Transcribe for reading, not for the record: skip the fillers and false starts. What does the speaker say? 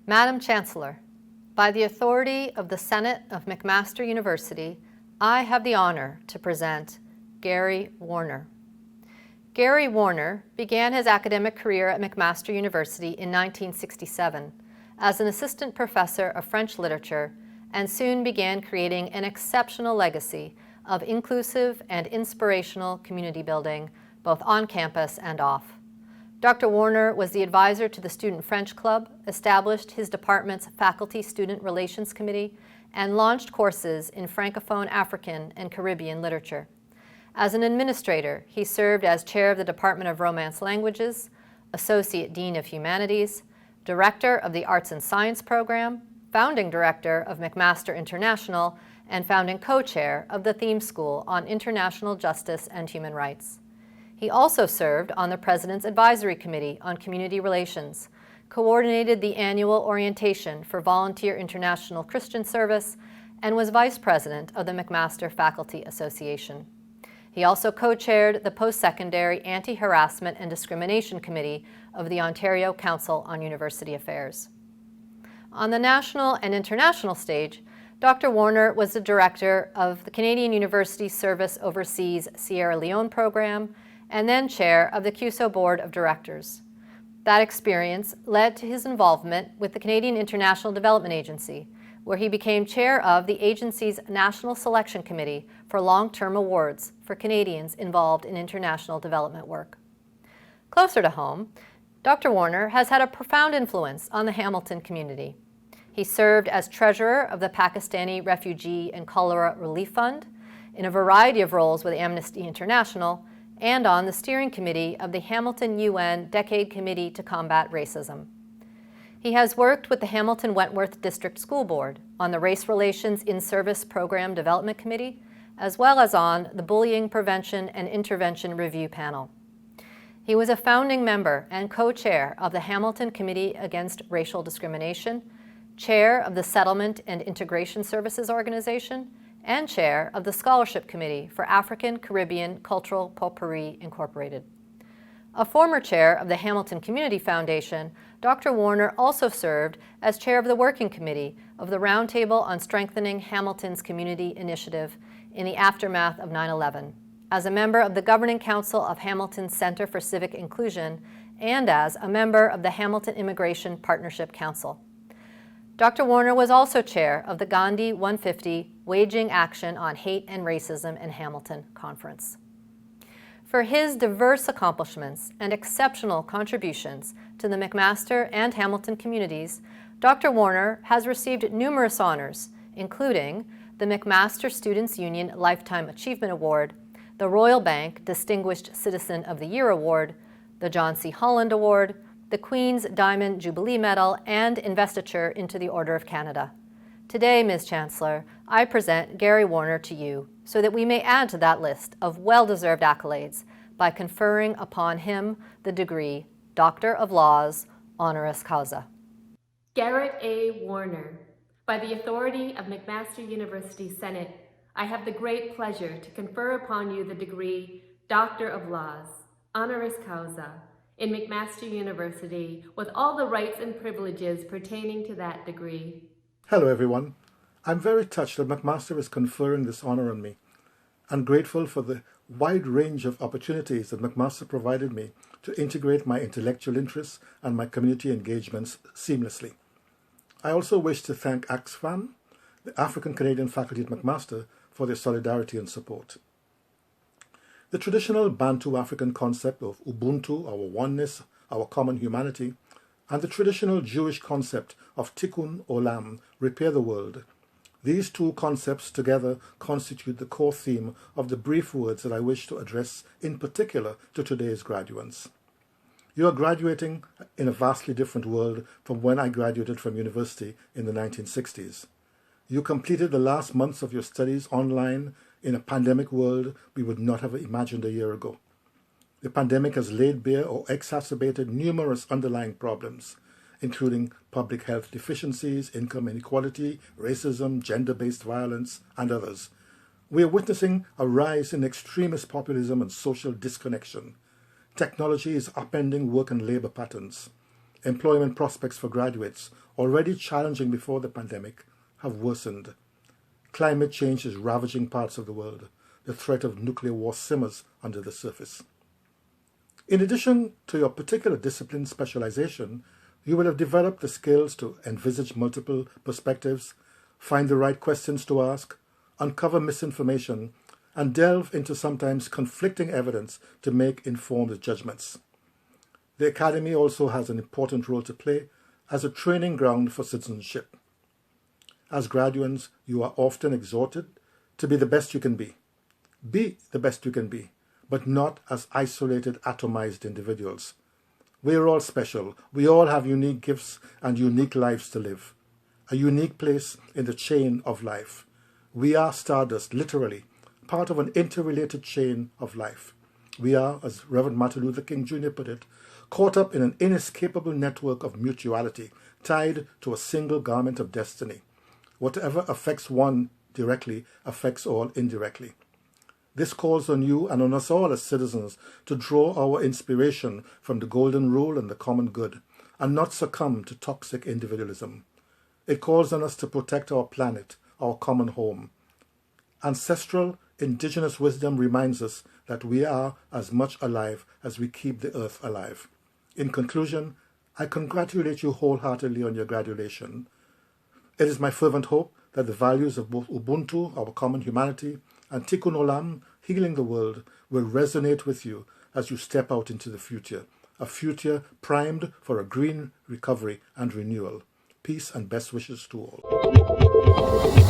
Madam Chancellor, by the authority of the Senate of McMaster University, I have the honor to present Gary Warner. Gary Warner began his academic career at McMaster University in 1967 as an assistant professor of French literature and soon began creating an exceptional legacy of inclusive and inspirational community building, both on campus and off. Dr. Warner was the advisor to the Student French Club, established his department's Faculty-Student Relations Committee, and launched courses in Francophone African and Caribbean literature. As an administrator, he served as chair of the Department of Romance Languages, Associate Dean of Humanities, Director of the Arts and Science Program, founding director of McMaster International, and founding co-chair of the Theme School on International Justice and Human Rights. He also served on the President's Advisory Committee on Community Relations, coordinated the annual orientation for Volunteer International Christian Service, and was vice president of the McMaster Faculty Association. He also co-chaired the Post-Secondary Anti-Harassment and Discrimination Committee of the Ontario Council on University Affairs. On the national and international stage, Dr. Warner was the director of the Canadian University Service Overseas Sierra Leone program and then chair of the CUSO Board of Directors. That experience led to his involvement with the Canadian International Development Agency, where he became chair of the agency's National Selection Committee for long-term awards for Canadians involved in international development work. Closer to home, Dr. Warner has had a profound influence on the Hamilton community. He served as treasurer of the Pakistani Refugee and Cholera Relief Fund in a variety of roles with Amnesty International and on the steering committee of the Hamilton UN Decade Committee to Combat Racism. He has worked with the Hamilton Wentworth District School Board on the Race Relations In-Service Program Development Committee, as well as on the Bullying Prevention and Intervention Review Panel. He was a founding member and co-chair of the Hamilton Committee Against Racial Discrimination, chair of the Settlement and Integration Services Organization, and chair of the Scholarship Committee for African Caribbean Cultural Potpourri Incorporated. A former chair of the Hamilton Community Foundation, Dr. Warner also served as chair of the Working Committee of the Roundtable on Strengthening Hamilton's Community Initiative in the aftermath of 9/11, as a member of the Governing Council of Hamilton's Center for Civic Inclusion, and as a member of the Hamilton Immigration Partnership Council. Dr. Warner was also chair of the Gandhi 150 Waging Action on Hate and Racism in Hamilton Conference. For his diverse accomplishments and exceptional contributions to the McMaster and Hamilton communities, Dr. Warner has received numerous honors, including the McMaster Students' Union Lifetime Achievement Award, the Royal Bank Distinguished Citizen of the Year Award, the John C. Holland Award, the Queen's Diamond Jubilee Medal, and investiture into the Order of Canada. Today, Ms. Chancellor, I present Gary Warner to you so that we may add to that list of well-deserved accolades by conferring upon him the degree Doctor of Laws, honoris causa. Garrett A. Warner, by the authority of McMaster University Senate, I have the great pleasure to confer upon you the degree Doctor of Laws, honoris causa, in McMaster University, with all the rights and privileges pertaining to that degree. Hello everyone. I'm very touched that McMaster is conferring this honor on me. I'm grateful for the wide range of opportunities that McMaster provided me to integrate my intellectual interests and my community engagements seamlessly. I also wish to thank AXFAM, the African Canadian faculty at McMaster, for their solidarity and support. The traditional Bantu African concept of Ubuntu, our oneness, our common humanity, and the traditional Jewish concept of Tikkun Olam, repair the world. These two concepts together constitute the core theme of the brief words that I wish to address in particular to today's graduates. You are graduating in a vastly different world from when I graduated from university in the 1960s. You completed the last months of your studies online in a pandemic world we would not have imagined a year ago. The pandemic has laid bare or exacerbated numerous underlying problems, including public health deficiencies, income inequality, racism, gender-based violence, and others. We are witnessing a rise in extremist populism and social disconnection. Technology is upending work and labor patterns. Employment prospects for graduates, already challenging before the pandemic, have worsened. Climate change is ravaging parts of the world. The threat of nuclear war simmers under the surface. In addition to your particular discipline specialization, you will have developed the skills to envisage multiple perspectives, find the right questions to ask, uncover misinformation, and delve into sometimes conflicting evidence to make informed judgments. The Academy also has an important role to play as a training ground for citizenship. As graduates, you are often exhorted to be the best you can be. Be the best you can be, but not as isolated, atomized individuals. We are all special. We all have unique gifts and unique lives to live, a unique place in the chain of life. We are stardust, literally, part of an interrelated chain of life. We are, as Reverend Martin Luther King Jr. put it, caught up in an inescapable network of mutuality, tied to a single garment of destiny. Whatever affects one directly affects all indirectly. This calls on you and on us all as citizens to draw our inspiration from the golden rule and the common good, and not succumb to toxic individualism. It calls on us to protect our planet, our common home. Ancestral, indigenous wisdom reminds us that we are as much alive as we keep the earth alive. In conclusion, I congratulate you wholeheartedly on your graduation. It is my fervent hope that the values of both Ubuntu, our common humanity, and Tikkun Olam, healing the world, will resonate with you as you step out into the future, a future primed for a green recovery and renewal. Peace and best wishes to all.